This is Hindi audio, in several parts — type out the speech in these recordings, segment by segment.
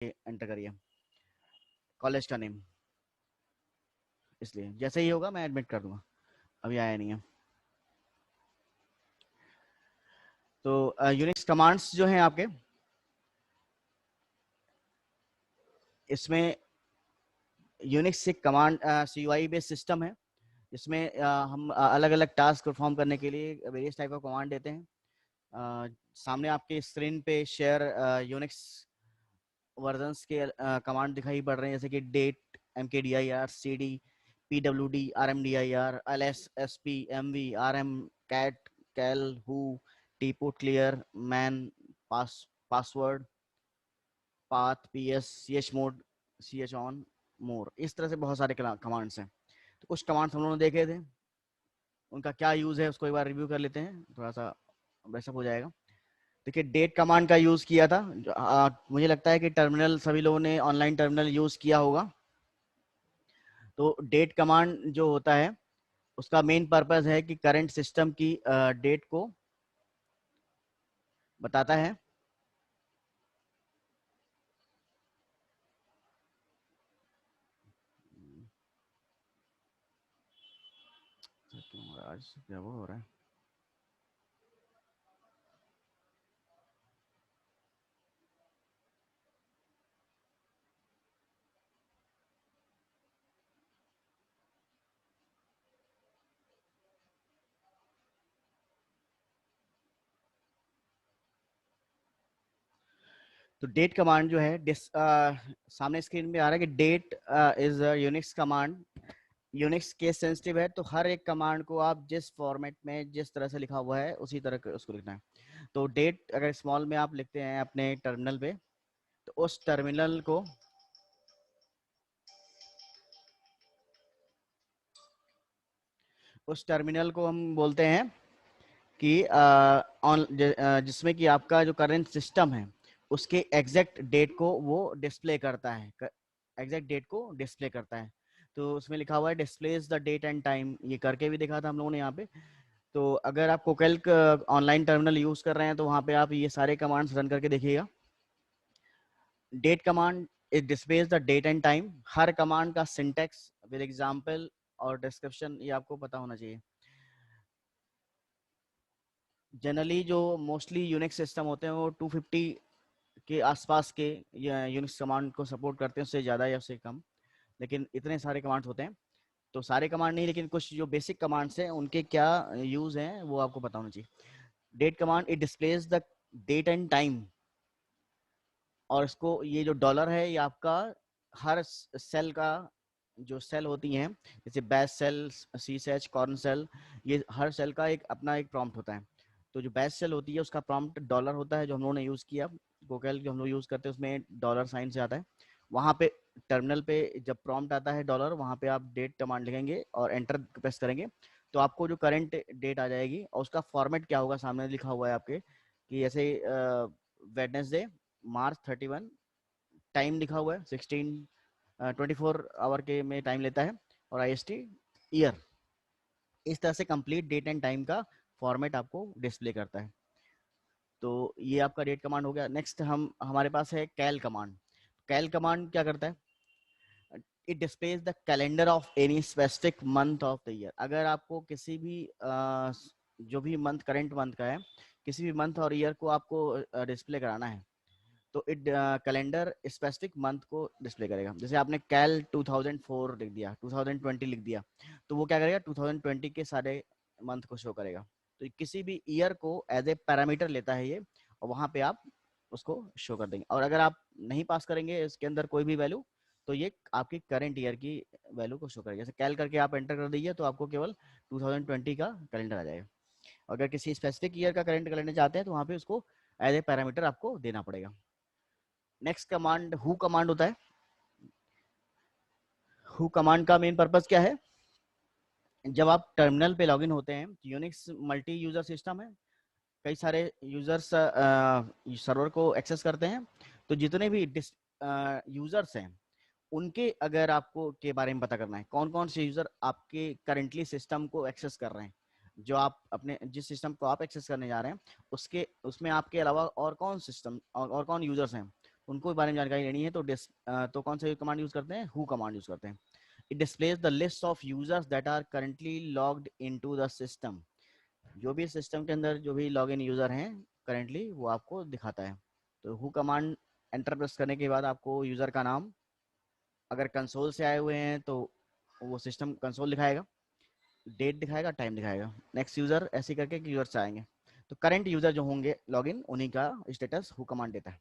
एंटर करिए कॉलेज का नेम, इसलिए जैसे ही होगा मैं एडमिट कर दूंगा। अभी आया नहीं है। तो यूनिक्स कमांड्स जो हैं आपके, इसमें यूनिक्स एक कमांड CUI बेस्ड सिस्टम है, जिसमें हम अलग अलग टास्क परफॉर्म करने के लिए वेरियस टाइप ऑफ कमांड देते हैं। सामने आपके स्क्रीन पे शेयर यूनिक्स वर्जन्स के कमांड दिखाई पड़ रहे हैं, जैसे कि date, mkdir, cd, pwd, rmdir, ls, sp, mv, rm, cat, cal, who, tput, clear, man, password, path, ps, chmod, chon, more। इस तरह से बहुत सारे कमांड्स हैं। तो कुछ कमांड्स हम लोगों ने देखे थे, उनका क्या यूज है उसको एक बार रिव्यू कर लेते हैं, थोड़ा सा ब्रशअप हो जाएगा। देखिए, डेट कमांड का यूज किया था। मुझे लगता है कि टर्मिनल सभी लोगों ने ऑनलाइन टर्मिनल यूज किया होगा। तो डेट कमांड जो होता है, उसका मेन पर्पस है कि करंट सिस्टम की डेट को बताता है। आज क्या वो हो रहा है? तो डेट कमांड जो है, सामने स्क्रीन में आ रहा है कि date is Unix command. Unix case sensitive है, तो हर एक कमांड को आप जिस फॉर्मेट में जिस तरह से लिखा हुआ है उसी तरह उसको लिखना है। तो डेट अगर स्मॉल में आप लिखते हैं अपने टर्मिनल पे, तो उस टर्मिनल को हम बोलते हैं कि जिसमें कि आपका जो करंट सिस्टम है उसके एग्जैक्ट डेट को वो डिस्प्ले करता है, एग्जैक्ट डेट को डिस्प्ले करता है। तो उसमें लिखा हुआ है displays the date and time, ये करके भी देखा था हम लोगों ने यहाँ पे। तो अगर आप कोकेल्क ऑनलाइन टर्मिनल यूज कर रहे हैं तो वहाँ पे आप ये सारे कमांड्स रन करके देखिएगा। Date command it displays the date and time. हर कमांड का सिंटेक्स विद एग्जांपल और डिस्क्रिप्शन ये आपको पता होना चाहिए। जनरली जो मोस्टली यूनिक्स सिस्टम होते हैं वो 250 के आसपास के यूनिक्स कमांड को सपोर्ट करते हैं, उससे ज़्यादा या उससे कम। लेकिन इतने सारे कमांड्स होते हैं, तो सारे कमांड नहीं, लेकिन कुछ जो बेसिक कमांड्स हैं उनके क्या यूज हैं वो आपको पता होना चाहिए। Date command it displays the date and time, और इसको ये जो डॉलर है ये आपका हर सेल का, जो सेल होती हैं जैसे बैच सेल, सी सेच, कॉर्न सेल, ये हर सेल का एक अपना एक प्रॉम्प्ट होता है। तो जो बैच सेल होती है उसका प्रॉम्प्ट डॉलर होता है, जो हम लोगों ने यूज़ किया कोकेल जो हम लोग यूज़ करते हैं उसमें डॉलर साइन से आता है। वहाँ पे टर्मिनल पे जब प्रॉम्प्ट आता है डॉलर, वहाँ पे आप डेट कमांड लिखेंगे और एंटर प्रेस करेंगे, तो आपको जो करंट डेट आ जाएगी और उसका फॉर्मेट क्या होगा सामने लिखा हुआ है आपके, कि जैसे वेडनेसडे March 31, टाइम लिखा हुआ है 24 आवर के में टाइम लेता है, और IST ईयर। इस तरह से कंप्लीट डेट एंड टाइम का फॉर्मेट आपको डिस्प्ले करता है। तो ये आपका डेट कमांड हो गया। नेक्स्ट हमारे पास है कैल कमांड। कैल कमांड क्या करता है? It displays the calendar of any specific month of the year. अगर आपको किसी भी जो भी मंथ करंट मंथ का है, किसी भी मंथ और ईयर को आपको डिस्प्ले कराना है, तो इट कैलेंडर स्पेसिफिक मंथ को डिस्प्ले करेगा। जैसे आपने कैल 2004 लिख दिया, 2020 लिख दिया, तो वो क्या करेगा 2020 के सारे मंथ को शो करेगा। तो किसी भी ईयर को एज ए पैरामीटर लेता है ये, और वहां पे आप उसको शो कर देंगे। और अगर आप नहीं पास करेंगे इसके अंदर कोई भी वैल्यू, तो ये आपकी करंट ईयर की वैल्यू को शो करेगा। जैसे कैल करके आप एंटर कर दीजिए तो आपको केवल 2020 का कैलेंडर आ जाएगा। अगर किसी स्पेसिफिक ईयर का करंट कैलेंडर चाहते हैं तो वहां पे उसको एज ए पैरामीटर आपको देना पड़ेगा। नेक्स्ट कमांड हु कमांड होता है। हु कमांड का मेन पर्पस क्या है? जब आप टर्मिनल पे लॉगिन होते हैं, यूनिक्स मल्टी यूजर सिस्टम है, कई सारे यूजर्स सर्वर को एक्सेस करते हैं। तो जितने भी यूजर्स हैं उनके अगर आपको के बारे में पता करना है, कौन कौन से यूजर आपके करेंटली सिस्टम को एक्सेस कर रहे हैं, जो आप अपने जिस सिस्टम को आप एक्सेस करने जा रहे हैं उसमें आपके अलावा और कौन सिस्टम और कौन यूजर्स हैं, उनको बारे में जानकारी लेनी है, तो कौन सा कमांड यूज करते हैं, हु कमांड यूज करते हैं। It displays the list of users that are currently logged into the system. जो भी सिस्टम के अंदर जो भी लॉगिन यूजर हैं करंटली, वो आपको दिखाता है। तो हु कमांड एंटर प्रेस करने के बाद आपको यूजर का नाम, अगर कंसोल से आए हुए हैं तो वो सिस्टम कंसोल दिखाएगा, डेट दिखाएगा, टाइम दिखाएगा। नेक्स्ट यूजर ऐसे करके यूजर्स आएंगे। तो करंट यूजर जो होंगे लॉगिन, उन्हीं का स्टेटस हु कमांड देता है।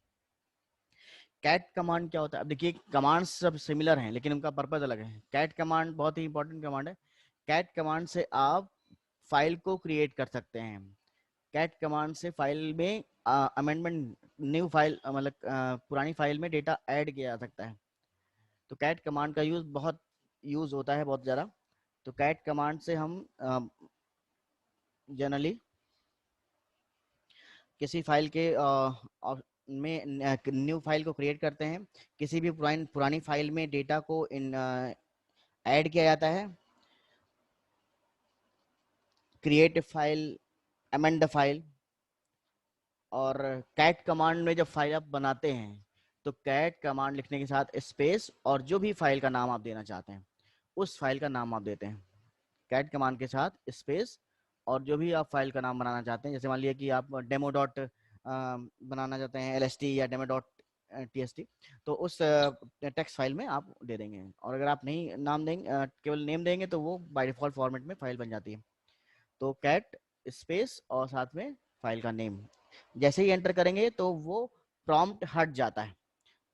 कैट कमांड क्या होता है? अब देखिए कमांड्स सब सिमिलर हैं लेकिन उनका पर्पज अलग है। कैट कमांड बहुत ही इंपॉर्टेंट कमांड है। कैट कमांड से आप फाइल को क्रिएट कर सकते हैं। कैट कमांड से फाइल में अमेंडमेंट, न्यू फाइल, मतलब पुरानी फाइल में डेटा ऐड किया जा सकता है। तो कैट कमांड का यूज होता है बहुत ज़्यादा। तो कैट कमांड से हम जनरली किसी फाइल के में न्यू फाइल को क्रिएट करते हैं। किसी भी पुरानी फाइल में डेटा को ऐड किया जाता है। Create file, amend the file. और कैट कमांड में जब फाइल आप बनाते हैं तो कैट कमांड लिखने के साथ स्पेस और जो भी फाइल का नाम आप देना चाहते हैं उस फाइल का नाम आप देते हैं। कैट कमांड के साथ स्पेस और जो भी आप फाइल का नाम बनाना चाहते हैं, जैसे मान लिया कि आप डेमो डॉट बनाना चाहते हैं LST या डेमो डॉट TST, तो उस टेक्स्ट फाइल में आप दे देंगे। और अगर आप नहीं नाम देंगे, केवल नेम देंगे, तो वो बाय डिफॉल्ट फॉर्मेट में फाइल बन जाती है। तो कैट स्पेस और साथ में फाइल का नेम जैसे ही एंटर करेंगे तो वो प्रॉम्प्ट हट जाता है।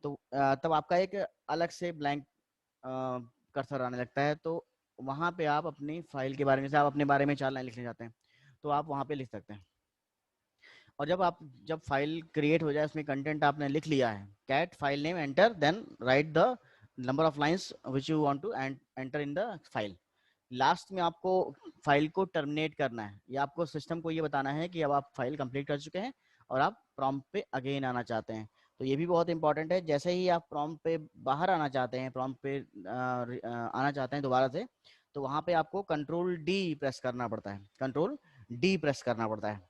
तो तब आपका एक अलग से ब्लैंक कर्सर आने लगता है। तो वहाँ पे आप अपनी फाइल के बारे में, से आप अपने बारे में 4 लाइन लिखने जाते हैं तो आप वहाँ पे लिख सकते हैं। और जब फाइल क्रिएट हो जाए, उसमें कंटेंट आपने लिख लिया है, cat file name enter, then write the number of lines which you want to enter in the file. Last में आपको फाइल को टर्मिनेट करना है, या आपको सिस्टम को ये बताना है कि अब आप फाइल कंप्लीट कर चुके हैं और आप प्रॉम्प्ट पे अगेन आना चाहते हैं। तो ये भी बहुत इंपॉर्टेंट है। जैसे ही आप प्रॉम्प्ट पे बाहर आना चाहते हैं, प्रॉम्प्ट पे आना चाहते हैं दोबारा से, तो वहाँ पे आपको कंट्रोल डी प्रेस करना पड़ता है, कंट्रोल डी प्रेस करना पड़ता है।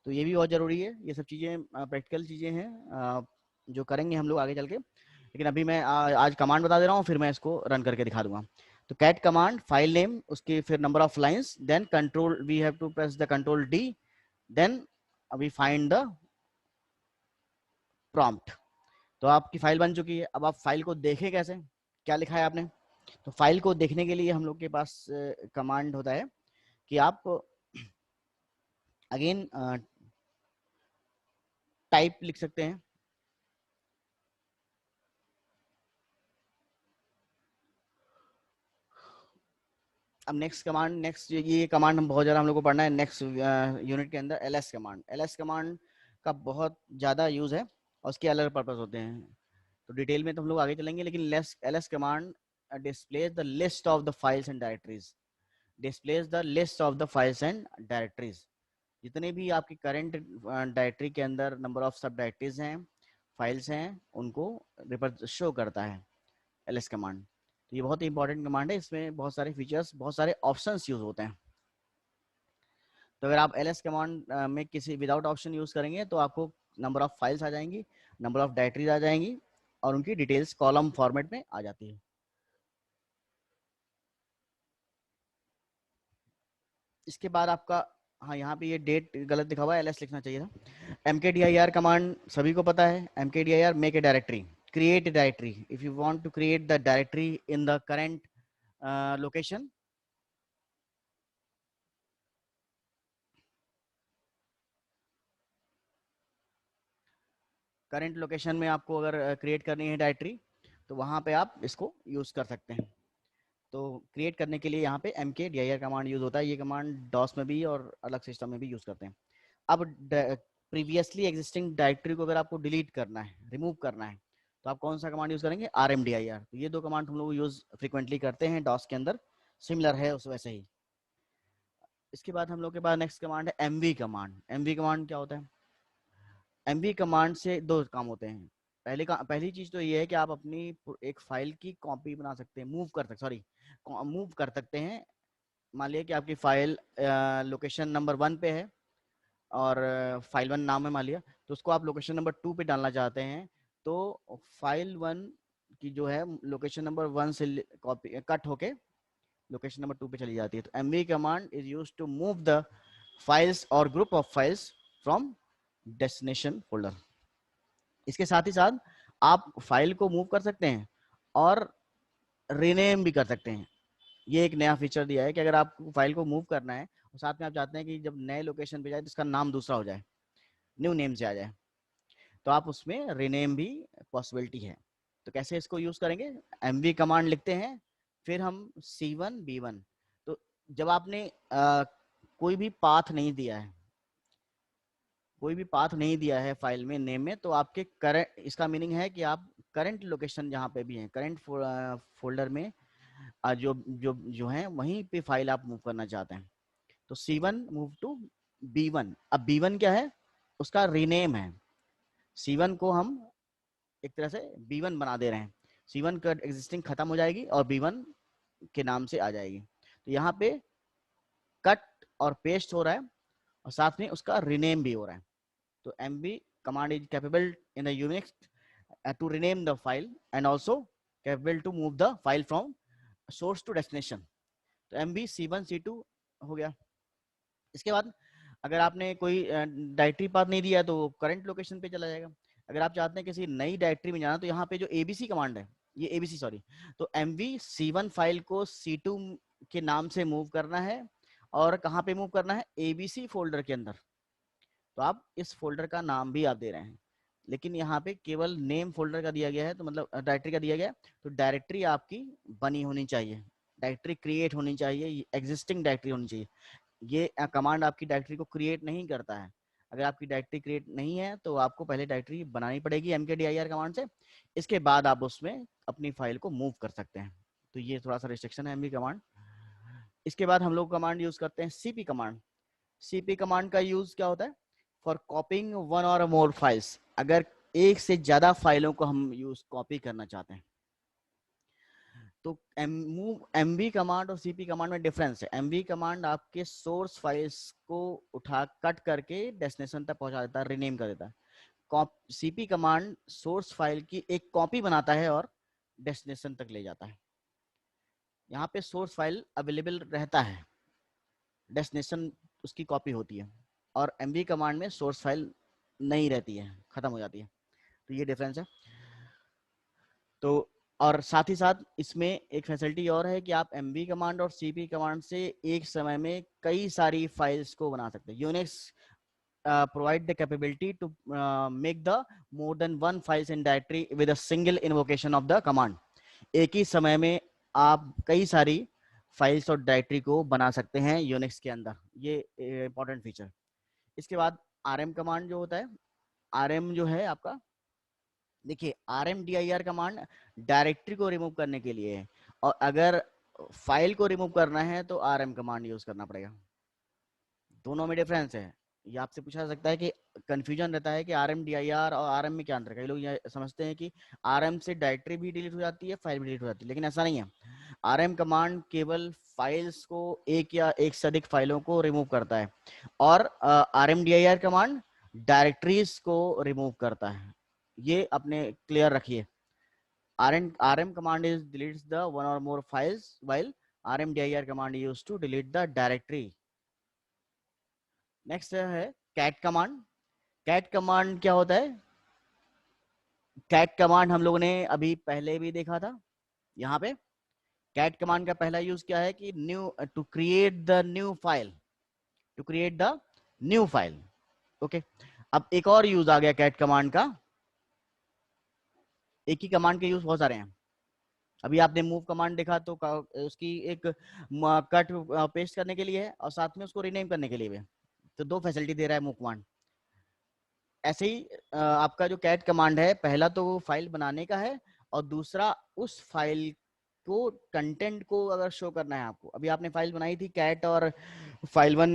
तो ये भी बहुत ज़रूरी है। ये सब चीज़ें प्रैक्टिकल चीज़ें हैं जो करेंगे हम लोग आगे चल के। लेकिन अभी मैं आज कमांड बता दे रहा हूँ, फिर मैं इसको रन करके दिखा दूंगा। तो कैट कमांड, फाइल नेम, उसके फिर number of lines, then control, we have to press the control D, then we find the prompt. तो आपकी फाइल बन चुकी है। अब आप फाइल को देखें कैसे, क्या लिखा है आपने। तो फाइल को देखने के लिए हम लोग के पास कमांड होता है कि आप अगेन टाइप लिख सकते हैं। अब ये कमांड हम बहुत ज़्यादा हम लोग को पढ़ना है नेक्स्ट यूनिट के अंदर। एल एस कमांड का बहुत ज़्यादा यूज़ है और उसके अलग पर्पस होते हैं। तो डिटेल में तो हम लोग आगे चलेंगे, लेकिन L S command displays the list of the files and directories. Displays the list of the files and directories. जितने भी आपकी करंट डायरेक्टरी के अंदर नंबर ऑफ सब डायरेक्टरीज हैं, फाइल्स हैं, उनको शो करता है एल एस कमांड। तो ये बहुत ही इंपॉर्टेंट कमांड है। इसमें बहुत सारे फीचर्स, बहुत सारे ऑप्शंस यूज होते हैं। तो अगर आप एल एस कमांड में किसी विदाउट ऑप्शन यूज करेंगे तो आपको नंबर ऑफ फाइल्स आ जाएंगी, नंबर ऑफ डायरेक्टरीज आ जाएंगी और उनकी डिटेल्स कॉलम फॉर्मेट में आ जाती है। इसके बाद आपका, हाँ यहाँ पे ये डेट गलत लिखा हुआ है, LS लिखना चाहिए था। MKDIR कमांड सभी को पता है। MKDIR make a directory, create a directory. If you want to create the directory in the current location, current location में आपको अगर क्रिएट करनी है डायरेक्टरी, तो वहाँ पे आप इसको यूज़ कर सकते हैं। तो क्रिएट करने के लिए यहाँ पे MKDIR कमांड यूज़ होता है। ये कमांड डॉस में भी और अलग सिस्टम में भी यूज़ करते हैं। अब प्रीवियसली एग्जिस्टिंग डायरेक्टरी को अगर आपको डिलीट करना है, रिमूव करना है, तो आप कौन सा कमांड यूज़ करेंगे? RMDIR। तो ये 2 कमांड हम लोग यूज़ फ्रिक्वेंटली करते हैं डॉस के अंदर, सिमिलर है उस वैसे ही। इसके बाद हम लोग के पास नेक्स्ट कमांड है MV कमांड। MV कमांड क्या होता है? MV कमांड से 2 काम होते हैं। पहली चीज तो ये है कि आप अपनी एक फाइल की कॉपी बना सकते हैं, मूव कर सकते हैं। मान लिया कि आपकी फाइल लोकेशन नंबर 1 पे है और फाइल 1 नाम है मान लिया, तो उसको आप लोकेशन नंबर 2 पे डालना चाहते हैं। तो फाइल 1 की जो है लोकेशन नंबर 1 से कॉपी कट होके लोकेशन नंबर 2 पे चली जाती है। तो mv command is use to move the files और group of files from destination folder. इसके साथ ही साथ आप फाइल को मूव कर सकते हैं और रीनेम भी कर सकते हैं। ये एक नया फीचर दिया है कि अगर आप फाइल को मूव करना है और साथ में आप चाहते हैं कि जब नए लोकेशन पे जाए तो इसका नाम दूसरा हो जाए, न्यू नेम से आ जाए, तो आप उसमें रीनेम भी पॉसिबिलिटी है। तो कैसे इसको यूज करेंगे, mv कमांड लिखते हैं, फिर हम c1 b1। तो जब आपने कोई भी पाथ नहीं दिया है, कोई भी पाथ नहीं दिया है फाइल में नेम में, तो आपके करंट, इसका मीनिंग है कि आप करंट लोकेशन जहाँ पे भी हैं, करंट फोल्डर में जो जो जो है वहीं पे फाइल आप मूव करना चाहते हैं। तो C1 मूव टू B1। अब B1 क्या है, उसका रीनेम है। C1 को हम एक तरह से B1 बना दे रहे हैं। C1 का एग्जिस्टिंग खत्म हो जाएगी और B1 के नाम से आ जाएगी। तो यहाँ पे कट और पेस्ट हो रहा है और साथ में उसका रीनेम भी हो रहा है। तो mv command is capable in the Unix to rename the file and also capable to move the file from source to destination। तो mv c1 c2 हो गया। इसके बाद अगर आपने कोई डायरेक्टरी पाथ नहीं दिया है तो करंट लोकेशन पे चला जाएगा। अगर आप चाहते हैं किसी नई डायरेक्टरी में जाना, तो यहाँ पे जो abc कमांड है, ये abc सॉरी, तो mv c1 फाइल को c2 के नाम से मूव करना है और कहाँ पे मूव करना है, abc फोल्डर के अंदर। तो आप इस फोल्डर का नाम भी आप दे रहे हैं, लेकिन यहाँ पे केवल नेम फोल्डर का दिया गया है, तो मतलब डायरेक्टरी का दिया गया है। तो डायरेक्टरी आपकी बनी होनी चाहिए, डायरेक्टरी क्रिएट होनी चाहिए, एग्जिस्टिंग डायरेक्टरी होनी चाहिए। ये कमांड आपकी डायरेक्टरी को क्रिएट नहीं करता है। अगर आपकी डायरेक्टरी क्रिएट नहीं है तो आपको पहले डायरेक्टरी बनानी पड़ेगी mkdir कमांड से, इसके बाद आप उसमें अपनी फाइल को मूव कर सकते हैं। तो ये थोड़ा सा रिस्ट्रिक्शन है mv कमांड। इसके बाद हम लोग कमांड यूज करते हैं cp कमांड। cp कमांड का यूज क्या होता है, फॉर कॉपिंग वन और मोर फाइल्स। अगर एक से ज्यादा फाइलों को हम यूज कॉपी करना चाहते हैं तो mv कमांड और cp कमांड में डिफरेंस है। mv कमांड आपके सोर्स फाइल्स को उठा कट करके डेस्टिनेशन तक पहुंचा देता है, रीनेम कर देता है। cp कमांड सोर्स फाइल की एक कॉपी बनाता है और डेस्टिनेशन तक ले जाता है। यहाँ पे सोर्स फाइल अवेलेबल रहता है, डेस्टिनेशन उसकी कॉपी होती है, और mv कमांड में सोर्स फाइल नहीं रहती है, खत्म हो जाती है। तो ये डिफरेंस है। तो और साथ ही साथ इसमें एक फैसिलिटी और है कि आप mv कमांड और cp कमांड से एक समय में कई सारी फाइल्स को बना सकते हैं। Unix provide the capability to make the more than one files in directory with a single invocation of the command। एक ही समय में आप कई सारी फाइल्स और डायरेक्टरी को बना सकते हैं यूनिक्स के अंदर, ये इंपॉर्टेंट फीचर। इसके बाद rm कमांड जो होता है, rm जो है आपका, देखिए rmdir कमांड डायरेक्टरी को रिमूव करने के लिए है, और अगर फाइल को रिमूव करना है तो rm कमांड यूज करना पड़ेगा। दोनों में डिफरेंस है। ये आपसे पूछा जा सकता है कि कंफ्यूजन रहता है कि rmdir और rm में क्या अंतर है। कई लोग ये समझते हैं कि rm से डायरेक्टरी भी डिलीट हो जाती है, फाइल भी डिलीट हो जाती है, लेकिन ऐसा नहीं है। rm कमांड केवल फाइल्स को, एक या एक से अधिक फाइलों को रिमूव करता है, और rmdir कमांड डायरेक्टरीज को रिमूव करता है। ये अपने क्लियर रखिए। rm command is deletes the one or more files, while rmdir command is used to delete the directory। Next है cat कमांड। cat कमांड क्या होता है, cat कमांड हम लोगों ने अभी पहले भी देखा था। यहाँ पे cat कमांड का पहला यूज क्या है कि new, to create the new file, to create the new file. Okay, अब एक और यूज आ गया cat कमांड का। एक ही कमांड के यूज बहुत सारे हैं। अभी आपने मूव कमांड देखा तो उसकी एक कट पेस्ट करने के लिए है और साथ में उसको रीनेम करने के लिए भी है। तो दो फैसिलिटी दे रहा है मूव कमांड। ऐसे ही आपका जो कैट कमांड है, पहला तो वो फाइल बनाने का है, और दूसरा उस फाइल को, कंटेंट को अगर शो करना है आपको। अभी आपने फाइल बनाई थी कैट और फाइल1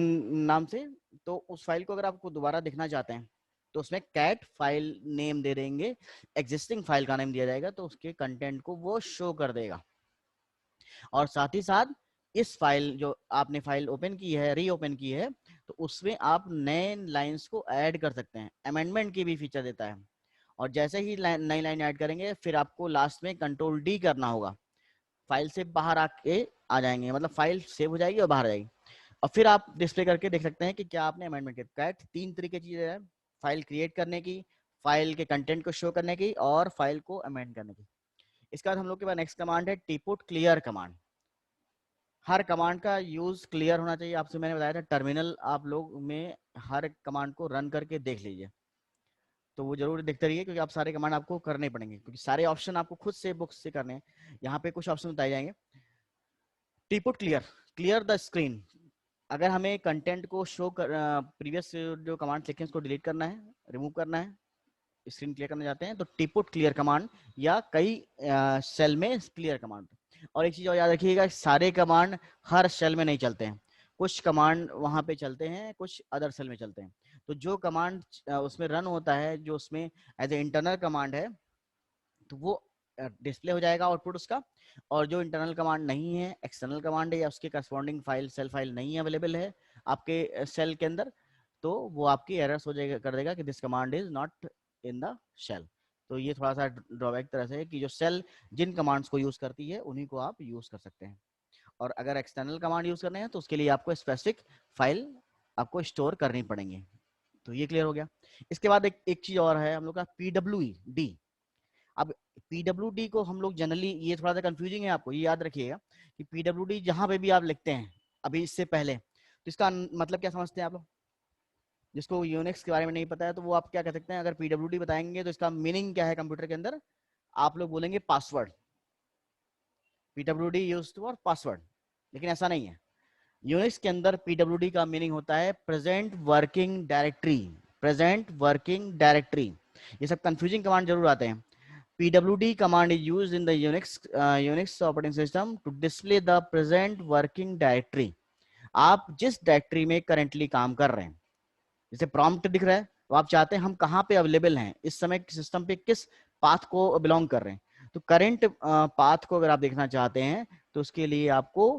नाम से, तो उस फाइल को अगर आपको दोबारा देखना चाहते हैं तो उसमें कैट फाइल नेम दे देंगे, एग्जिस्टिंग फाइल का नेम दिया जाएगा, तो उसके कंटेंट को वो शो कर देगा। और साथ ही साथ इस फाइल, जो आपने फाइल ओपन की है, रीओपन की है, तो उसमें आप नए लाइंस को ऐड कर सकते हैं, अमेंडमेंट की भी फीचर देता है। और जैसे ही नई लाइन ऐड करेंगे फिर आपको लास्ट में कंट्रोल डी करना होगा, फाइल से बाहर आके आ जाएंगे, मतलब फाइल सेव हो जाएगी और बाहर आ जाएगी। और फिर आप डिस्प्ले करके देख सकते हैं कि क्या आपने अमेंडमेंट किया। करेक्ट, तीन तरीके की चीजें हैं, फाइल क्रिएट करने की, फाइल के कंटेंट को शो करने की और फाइल को अमेंड करने की। इसके बाद हम लोग के पास नेक्स्ट कमांड है tput clear कमांड। हर कमांड का यूज क्लियर होना चाहिए। आपसे मैंने बताया था टर्मिनल आप लोग में हर कमांड को रन करके देख लीजिए, तो वो जरूर देखते रहिए क्योंकि आप सारे कमांड आपको करने पड़ेंगे, क्योंकि सारे ऑप्शन आपको खुद से बुक से करने हैं। यहाँ पे कुछ ऑप्शन बताए जाएंगे। टीपुट क्लियर, क्लियर द स्क्रीन। अगर हमें कंटेंट को शो कर प्रीवियस जो कमांड लिखे हैं उसको डिलीट करना है, रिमूव करना है, स्क्रीन क्लियर करना चाहते हैं तो टीपुट क्लियर कमांड या कई सेल में क्लियर कमांड। और एक चीज और याद रखिएगा, सारे कमांड हर सेल में नहीं चलते हैं, कुछ कमांड वहां पे चलते हैं, कुछ अदर सेल में चलते हैं। तो जो कमांड उसमें रन होता है, जो उसमें एज ए इंटरनल कमांड है, तो वो डिस्प्ले हो जाएगा आउटपुट उसका। और जो इंटरनल कमांड नहीं है, एक्सटर्नल कमांड है या उसके करस्पॉन्डिंग फाइल सेल फाइल नहीं अवेलेबल है आपके सेल के अंदर, तो वो आपकी एरर्स हो जाएगा, कर देगा कि this command is not in the shell. तो ये थोड़ा सा ड्रॉबैक तरह से है कि जो सेल जिन कमांड्स को यूज करती है उन्हीं को आप यूज कर सकते हैं। और अगर एक्सटर्नल कमांड यूज करने हैं तो उसके लिए आपको स्पेसिफिक फाइल आपको स्टोर करनी पड़ेंगी। तो ये क्लियर हो गया। इसके बाद एक चीज और है हम लोग का PWD। अब PWD को हम लोग जनरली, ये थोड़ा सा कंफ्यूजिंग है, आपको ये याद रखिएगा कि PWD जहां पे भी आप लिखते हैं अभी इससे पहले, तो इसका मतलब क्या समझते हैं आप लोग? जिसको यूनिक्स के बारे में नहीं पता है तो वो आप क्या कह सकते हैं, अगर PWD बताएंगे तो इसका मीनिंग क्या है कंप्यूटर के अंदर, आप लोग बोलेंगे password. PWD used for password, लेकिन ऐसा नहीं है। यूनिक्स के अंदर PWD का मीनिंग होता है present working directory. Present working directory, ये सब कंफ्यूजिंग कमांड जरूर आते हैं। PWD command is used in the Unix operating system to display the present working directory। आप जिस डायरेक्टरी में करेंटली काम कर रहे हैं, जैसे प्रॉम्प्ट दिख रहा है, तो आप चाहते हैं हम कहाँ पे अवेलेबल हैं इस समय सिस्टम पे, किस पाथ को बिलोंग कर रहे हैं। तो करंट पाथ को अगर आप देखना चाहते हैं तो उसके लिए आपको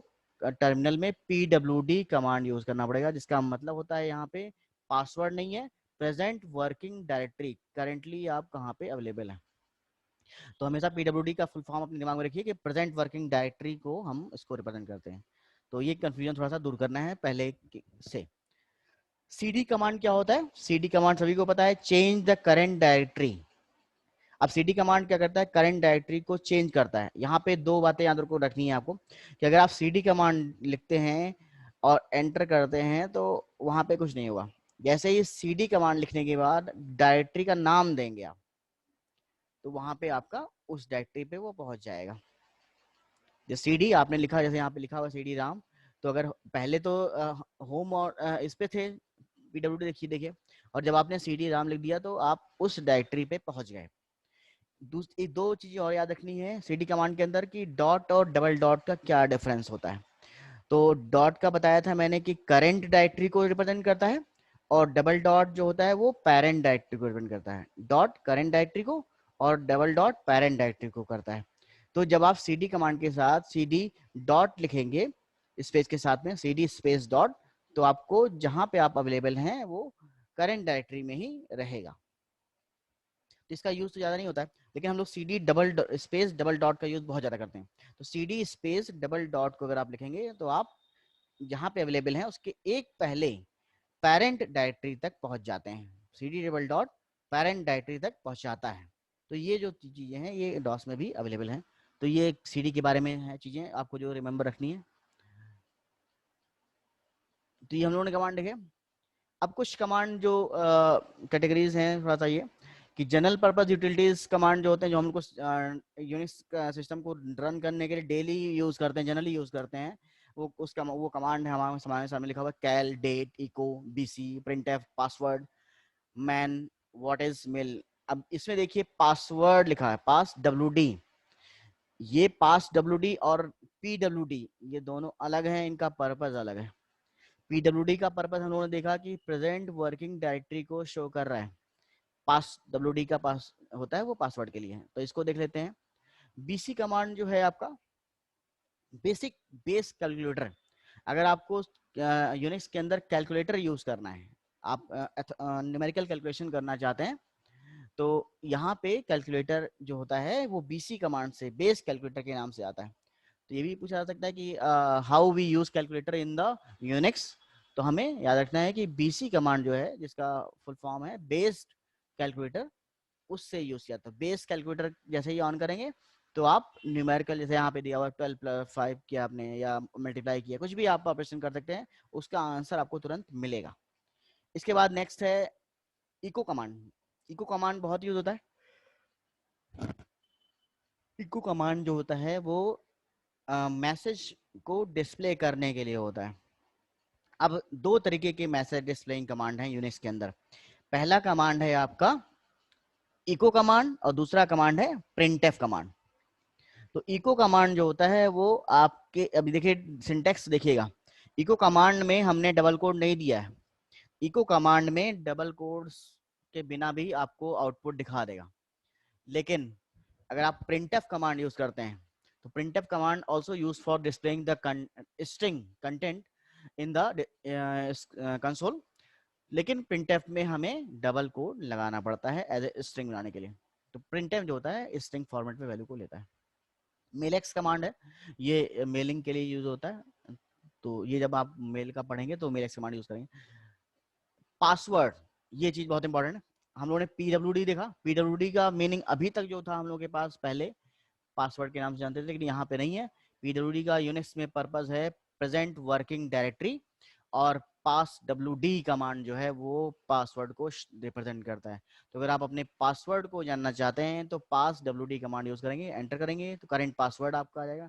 टर्मिनल में PWD कमांड यूज करना पड़ेगा, जिसका मतलब होता है यहाँ पे पासवर्ड नहीं है, प्रेजेंट वर्किंग डायरेक्टरी, करेंटली आप कहाँ पे अवेलेबल हैं। तो हमेशा PWD का फुल फॉर्म अपने दिमाग में रखिए कि प्रेजेंट वर्किंग डायरेक्टरी को हम इसको रिप्रेजेंट करते हैं। तो ये कंफ्यूजन थोड़ा सा दूर करना है पहले से। CD कमांड क्या होता है? CD कमांड सभी को पता है, चेंज द करंट डायरेक्टरी। अब CD कमांड क्या करता है? करंट डायरेक्टरी को चेंज करता है। यहाँ पे दो बातें याद रखनी है आपको कि अगर आप CD कमांड लिखते हैं और एंटर करते हैं तो वहां पे कुछ नहीं होगा। जैसे ही CD कमांड लिखने के बाद डायरेक्टरी का नाम देंगे आप, तो वहां पे आपका उस डायरेक्टरी पे वो पहुंच जाएगा। जो CD आपने लिखा, जैसे यहाँ पे लिखा हुआ CD राम, तो अगर पहले तो होम और इस पे थे PWD, देखिए देखिए, और जब आपने CD राम लिख दिया तो आप उस डायरेक्टरी पे पहुंच गए। दूसरी दो चीजें और याद रखनी है CD कमांड के अंदर कि डॉट और डबल डॉट का क्या डिफरेंस होता है। तो डॉट का बताया था मैंने कि करंट डायरेक्टरी को रिप्रेजेंट करता है, और डबल डॉट जो होता है वो पेरेंट डायरेक्टरी को रिप्रेजेंट करता है। डॉट करंट डायरेक्टरी को और डबल डॉट पेरेंट डायरेक्टरी को करता है। तो जब आप CD कमांड के साथ CD डॉट लिखेंगे स्पेस के साथ में, CD स्पेस डॉट, तो आपको जहां पे आप अवेलेबल हैं वो करंट डायरेक्टरी में ही रहेगा। तो इसका यूज तो ज्यादा नहीं होता है, लेकिन हम लोग CD double space double dot का यूज बहुत ज्यादा करते हैं। तो CD स्पेस डबल डॉट को अगर आप लिखेंगे तो आप जहां पे अवेलेबल हैं उसके एक पहले पेरेंट डायरेक्टरी तक पहुंच जाते हैं। CD double dot parent directory तक पहुंचाता है। तो ये जो चीजें हैं ये डॉस में भी अवेलेबल हैं। तो ये CD के बारे में है चीजें आपको जो रिमेंबर रखनी है। तो ये हम लोगों ने कमांड देखे। अब कुछ कमांड जो कैटेगरीज हैं थोड़ा सा ये कि जनरल पर्पस यूटिलिटीज कमांड जो होते हैं, जो हम लोग यूनिक्स सिस्टम को रन करने के लिए डेली यूज करते हैं, जनरली यूज करते हैं, वो कमांड है हमारे सामने लिखा हुआ cal date echo BC printf password man what is mail. अब इसमें देखिए पासवर्ड लिखा है, पास WD। ये पास WD और PWD ये दोनों अलग हैं, इनका पर्पस अलग है। PWD का पर्पस हम लोगों ने देखा कि प्रेजेंट वर्किंग डायरेक्टरी को शो कर रहा है। पास WD का पास होता है वो पासवर्ड के लिए है, तो इसको देख लेते हैं। BC कमांड जो है आपका बेसिक बेस कैलकुलेटर। अगर आपको यूनिक्स के अंदर कैलकुलेटर यूज करना है, आप न्यूमेरिकल कैलकुलेशन करना चाहते हैं, तो यहाँ पे कैलकुलेटर जो होता है वो BC कमांड से, बेस कैलकुलेटर के नाम से आता है। तो ये भी पूछा जा सकता है कि how we use calculator in the Unix. तो हमें याद रखना है कि BC कमांड जो है, जिसका फुल फॉर्म है बेस्ड कैलकुलेटर, उससे यूज किया। तो बेस कैलकुलेटर जैसे ही ऑन करेंगे तो आप न्यूमेरिकल, जैसे यहाँ पे दिया हुआ 12+5 किया आपने या मल्टीप्लाई किया, कुछ भी आप ऑपरेशन कर सकते हैं, उसका आंसर आपको तुरंत मिलेगा। इसके बाद नेक्स्ट है इको कमांड। इको कमांड बहुत यूज होता है। इको कमांड जो होता है वो मैसेज को डिस्प्ले करने के लिए होता है। अब दो तरीके के मैसेज डिस्प्लेइंग कमांड हैं यूनिक्स के अंदर। पहला कमांड है आपका इको कमांड और दूसरा कमांड है प्रिंटफ कमांड। तो इको कमांड जो होता है वो आपके, अभी देखिए सिंटेक्स देखिएगा, इको कमांड में हमने डबल कोड नहीं दिया है। इको कमांड में डबल कोड्स के बिना भी आपको आउटपुट दिखा देगा। लेकिन अगर आप प्रिंटफ कमांड यूज करते हैं तो printf command also use for displaying the string content in the console. लेकिन प्रिंटफ में हमें डबल कोड लगाना पड़ता है एज ए स्ट्रिंग बनाने के लिए। तो प्रिंटफ जो होता है स्ट्रिंग फॉर्मेट में वैल्यू को लेता है। मेलेक्स कमांड है, ये मेलिंग के लिए यूज होता है। तो ये जब आप मेल का पढ़ेंगे तो मेलेक्स कमांड यूज करेंगे। पासवर्ड, ये चीज बहुत इंपॉर्टेंट है। हम लोगों ने PWD देखा, PWD का मीनिंग अभी तक जो था हम लोग के पास पहले पासवर्ड के नाम से जानते थे, लेकिन यहाँ पे नहीं है। PWD का यूनिक्स में पर्पस है प्रेजेंट वर्किंग डायरेक्टरी, और पास WD कमांड जो है वो पासवर्ड को रिप्रेजेंट करता है। तो अगर आप अपने पासवर्ड को जानना चाहते हैं तो पास WD कमांड यूज करेंगे, एंटर करेंगे तो करंट पासवर्ड आपका आ जाएगा।